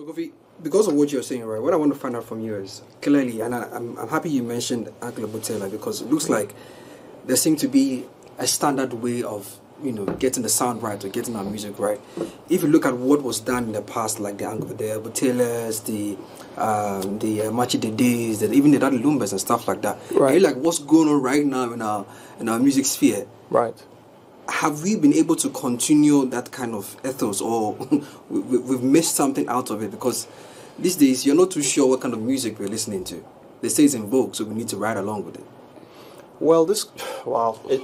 So, Kofi, because of what you're saying, right, what I want to find out from you is clearly, and I'm happy you mentioned Uncle Butela, because it looks like there seems to be a standard way of, getting the sound right or getting our music right. If you look at what was done in the past, like the Butelas, the Machi Dedes, even the Daddy Lumbas and stuff like that, right? And like what's going on right now in our music sphere, right? Have we been able to continue that kind of ethos, or we've missed something out of it? Because these days you're not too sure what kind of music we're listening to. They say it's in vogue, so we need to ride along with it. Well,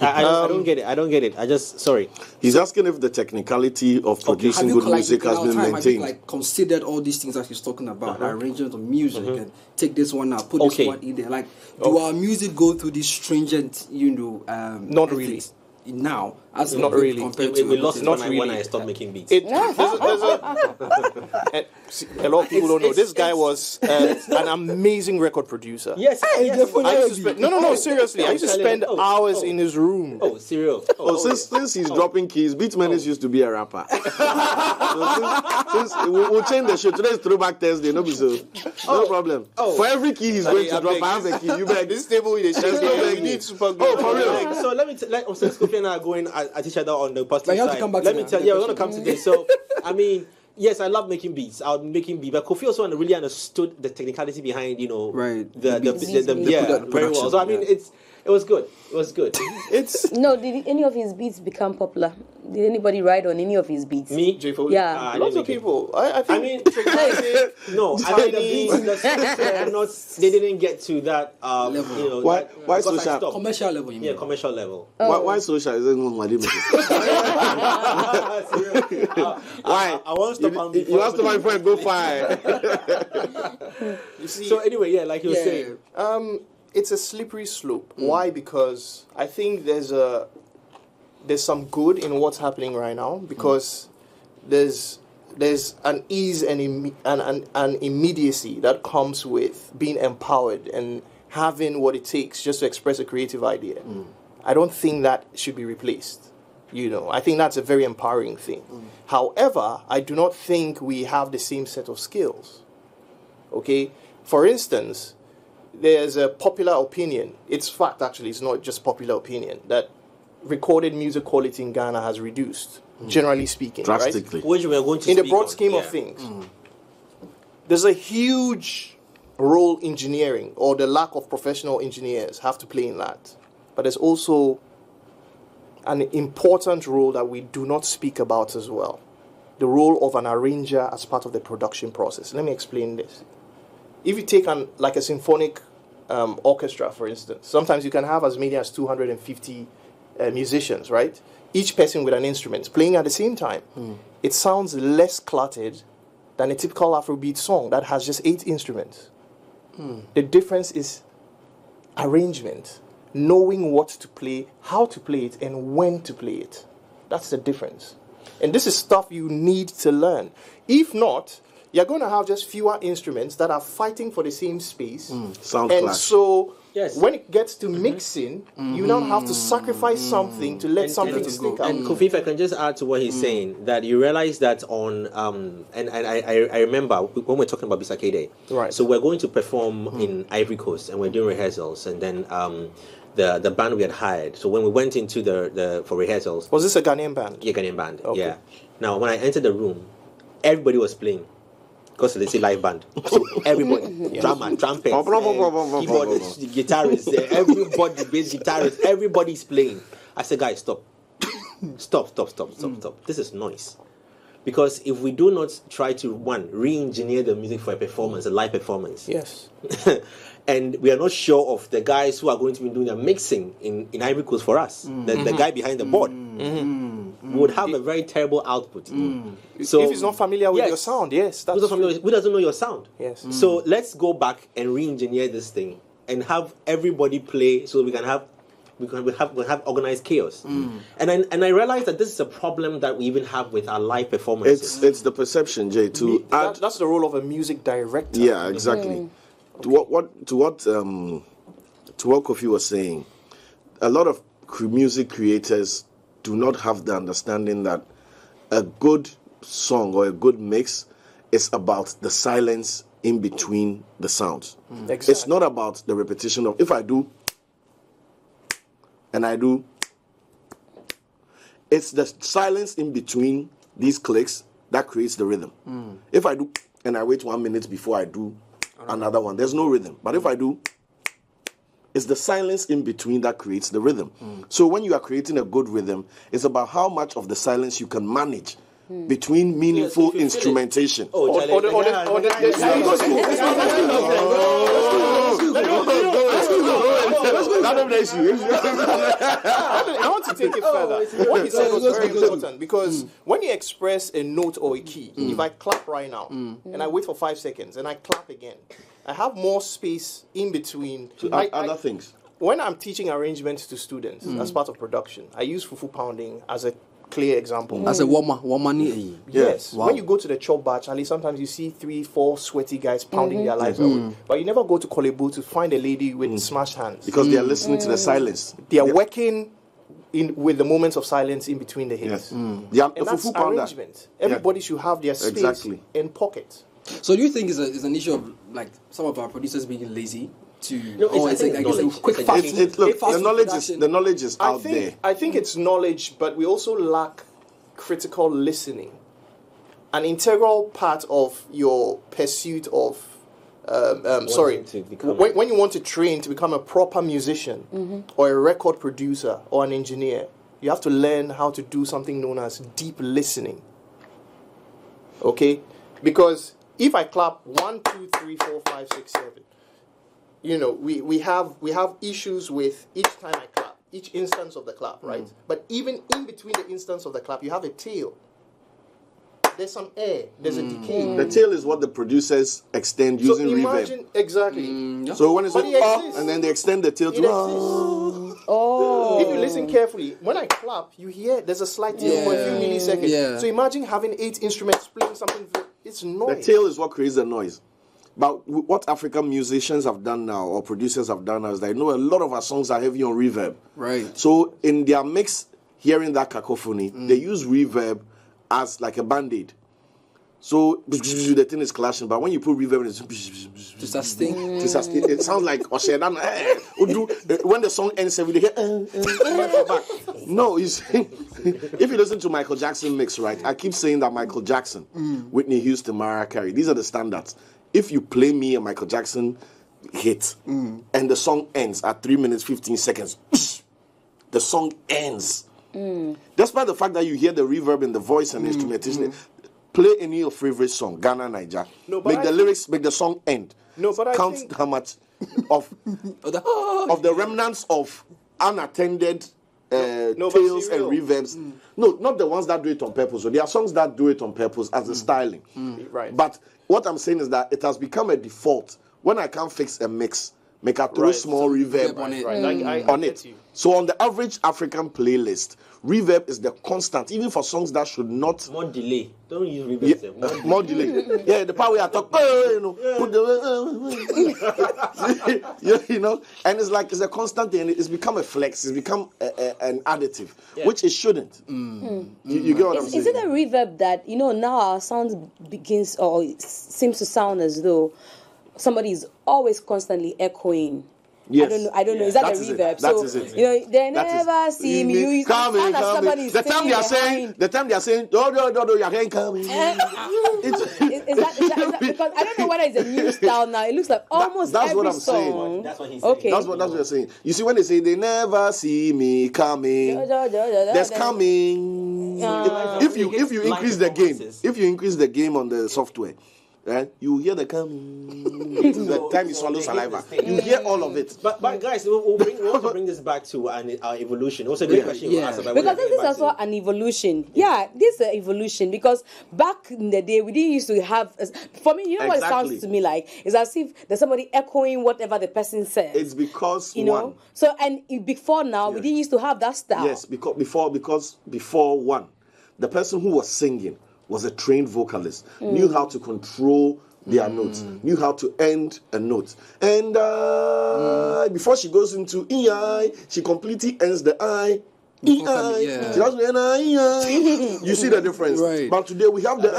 I don't get it. Sorry. He's asking if the technicality of producing good music has been maintained. Have you considered all these things that he's talking about, the arrangement of music, and take this one out, put this one in there? Like, do our music go through these stringent, not really. Now, as not really. We lost it when I stopped making beats. A lot of people don't know. This guy was an amazing record producer. Yes, No, seriously. I used to spend hours in his room. Oh, serious. Since he's dropping keys, Beatmenace used to be a rapper. So we'll change the show. Today's Throwback Thursday, no problem. For every key he's going to drop, I have a key. You beg. This table is you need super good. For real. So let me since Kofi and I are going at each other on the positive side. Let me tell you, we're going to come to this. So, I mean, yes, I love making beats. I'm making beats, but Kofi also really understood the technicality behind, right, the very well. So I mean, it was good. It was good. Did any of his beats become popular? Did anybody ride on any of his beats? Me? Yeah. Lots of people. I mean, no, I mean, the beats, they didn't get to that level. Why social? Commercial level, you mean? Yeah, commercial level. Why social? Is it why? I want to stop. You want to my friend, go fire. You see, so anyway, like you were saying, it's a slippery slope. Why? Because I think there's some good in what's happening right now, because there's an ease and an immediacy that comes with being empowered and having what it takes just to express a creative idea. I don't think that should be replaced. I think that's a very empowering thing. However, I do not think we have the same set of skills. Okay? For instance, there's a popular opinion. It's fact, actually. It's not just popular opinion that recorded music quality in Ghana has reduced, generally speaking. Drastically. Right? Which we are going to in the broad scheme of things. There's a huge role engineering, or the lack of professional engineers have to play in that. But there's also an important role that we do not speak about as well. The role of an arranger as part of the production process. Let me explain this. If you take a symphonic orchestra, for instance, sometimes you can have as many as 250 musicians, right? Each person with an instrument playing at the same time. It sounds less cluttered than a typical Afrobeat song that has just 8 instruments. The difference is arrangement, knowing what to play, how to play it, and when to play it. That's the difference. And this is stuff you need to learn. If not, you're going to have just fewer instruments that are fighting for the same space. Sound and clash. So when it gets to mixing, you now have to sacrifice something to let something stick out. And Kofi, if I can just add to what he's saying, that you realize that on and I remember when we're talking about Bisake Day, right? So we're going to perform in Ivory Coast, and we're doing rehearsals, and then the band we had hired. So when we went into the for rehearsals, was this a Ghanaian band? Yeah, Ghanaian band. Okay. Yeah. Now when I entered the room, everybody was playing. Because it's a live band. So everybody, drummer, trumpet, keyboardist, the guitarist, everybody, bass guitarist, everybody's playing. I said, guys, stop. Stop. This is noise. Because if we do not try to, re-engineer the music for a performance, a live performance. Yes. And we are not sure of the guys who are going to be doing the mixing in Ivory Coast for us. The guy behind the board. We would have a very terrible output. So if he's not familiar with your sound, yes. Who doesn't know your sound? Yes. So let's go back and re-engineer this thing and have everybody play so we have organized chaos. And I realized that this is a problem that we even have with our live performances. It's the perception, Jay. That's the role of a music director. Yeah, exactly. To what Kofi was saying, a lot of music creators do not have the understanding that a good song or a good mix is about the silence in between the sounds. Exactly. It's not about the repetition of, if I do, and I do, it's the silence in between these clicks that creates the rhythm. If I do, and I wait 1 minute before I do another one, there's no rhythm. But if I do, it's the silence in between that creates the rhythm. So when you are creating a good rhythm, it's about how much of the silence you can manage between meaningful instrumentation. I want to take it further. What he said was very important because when you express a note or a key, if I clap right now and I wait for 5 seconds and I clap again, I have more space in between. Other things. When I'm teaching arrangements to students as part of production, I use fufu pounding as a clear example. As a woman. Yes. Wow. When you go to the chop bar, Charlie, sometimes you see 3-4 sweaty guys pounding their lives away. But you never go to Kolebu to find a lady with smashed hands. Because they are listening to the silence. They are working with the moments of silence in between the hits. And that's arrangement. Everybody should have their space in pocket. So do you think it's an issue of like some of our producers being lazy to? The knowledge is out there. I think it's knowledge, but we also lack critical listening. An integral part of your pursuit of when you want to train to become a proper musician or a record producer or an engineer, you have to learn how to do something known as deep listening. Okay? Because if I clap 1, 2, 3, 4, 5, 6, 7, we have issues with each time I clap, each instance of the clap, right? But even in between the instance of the clap, you have a tail. There's some air. There's a decay. The tail is what the producers extend using reverb. Exactly. So when it's and then they extend the tail to If you listen carefully, when I clap, you hear there's a slight tail for a few milliseconds. Yeah. So imagine having 8 instruments playing something. It's noise. The tail is what creates the noise. But what African musicians have done now, or producers have done now, is that a lot of our songs are heavy on reverb. Right. So in their mix, hearing that cacophony, they use reverb as like a band-aid. So the thing is clashing, but when you put reverb, it's to sustain. It sounds like Oshedan. When the song ends, every day. No, if you listen to Michael Jackson mix, right? I keep saying that Michael Jackson, Whitney Houston, Mariah Carey, these are the standards. If you play me a Michael Jackson hit and the song ends at 3 minutes 15 seconds, the song ends. Despite the fact that you hear the reverb in the voice and the instrumentation, play any of your favorite song, Ghana, Niger. Make the song end. Count how much of the remnants of unattended tails and reverbs. No, not the ones that do it on purpose. So there are songs that do it on purpose as the styling. Right. But what I'm saying is that it has become a default. When I can't fix a mix, make a throw small reverb on it. on it. So on the average African playlist, reverb is the constant, even for songs that should not. More delay. Don't use reverb. More delay. Yeah, the part where I talk, put the, and it's a constant thing. It's become a flex. It's become an additive, which it shouldn't. You get what I'm saying? Is it a reverb that now our sound begins or seems to sound as though somebody is always constantly echoing? Yes. I don't know. Is that a reverb? That is it. They never see me. Coming. The time they are saying, no, you're coming. Is that because I don't know whether it's a new style now. It looks like almost that's every what I'm song. saying. That's what he's saying. Okay. That's what you're saying. You see, when they say they never see me coming, there's coming. If you increase the gain on the software, right, you hear the coming. The time you swallow saliva, you hear all of it. But guys, we want to bring this back to our evolution. Also, a great question you asked about. Because this is also an evolution. Yeah, this is an evolution. Because back in the day, we didn't used to have. For me, what it sounds to me like? It's as if there's somebody echoing whatever the person says. It's because So and before now, we didn't used to have that style. Yes, because before one, the person who was singing was a trained vocalist, knew how to control their notes, knew how to end a note. And before she goes into E-I, she completely ends the I Yeah. You see the difference, Right. But today we have the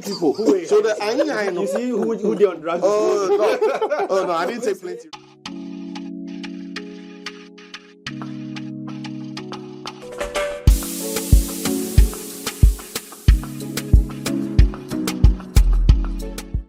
people. So the You see who they on drugs? Oh no, I didn't say plenty.